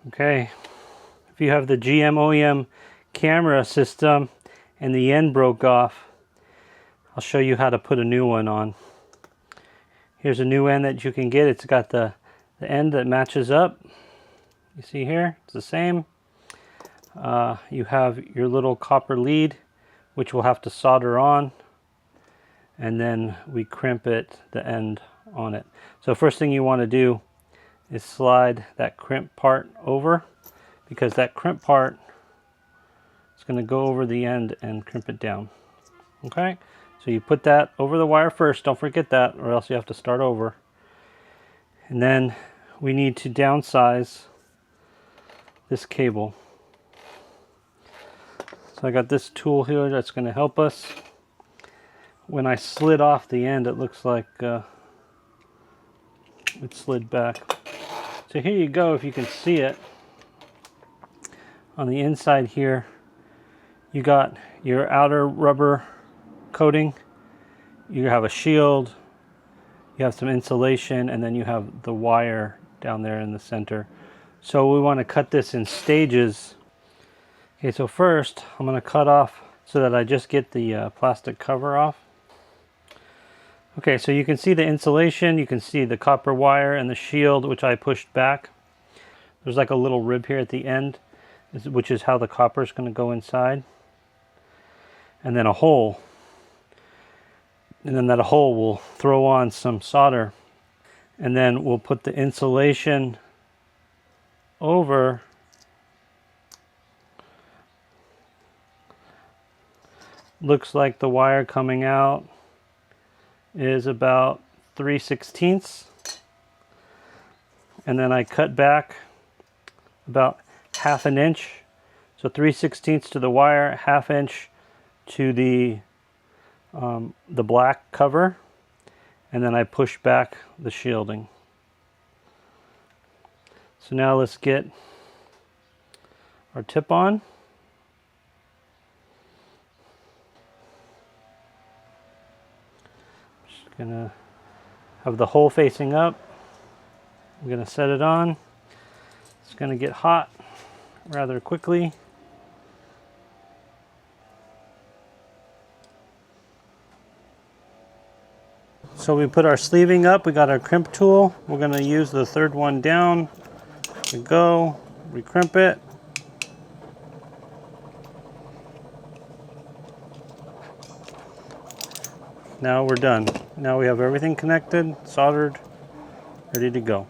Okay, if you have the GM OEM camera system and the end broke off, I'll show you how to put a new one on. Here's a new end that you can get. It's got the end that matches up. You see here, it's the same. You have your little copper lead, which we'll have to solder on, and then we crimp it, the end on it. So first thing you want to do is slide that crimp part over, because that crimp part is going to go over the end and crimp it down. Okay, so you put that over the wire first, don't forget that, or else you have to start over. And then we need to downsize this cable. So I got this tool here that's going to help us. When I slid off the end, it looks like it slid back. So here you go, if you can see it. On the inside here, you got your outer rubber coating, you have a shield, you have some insulation, and then you have the wire down there in the center. So we want to cut this in stages. Okay, so first I'm going to cut off so that I just get the plastic cover off. Okay, so you can see the insulation, you can see the copper wire and the shield, which I pushed back. There's like a little rib here at the end, which is how the copper is going to go inside. And then a hole. And then that hole will throw on some solder. And then we'll put the insulation over. Looks like the wire coming out is about 3/16. And then I cut back about 1/2 inch. So 3/16 to the wire, 1/2 inch to the black cover, and then I push back the shielding. So now let's get our tip on. Just gonna have the hole facing up. I'm gonna set it on. It's gonna get hot rather quickly. So we put our sleeving up, we got our crimp tool. We're going to use the third one down. We go, we crimp it. Now we're done. Now we have everything connected, soldered, ready to go.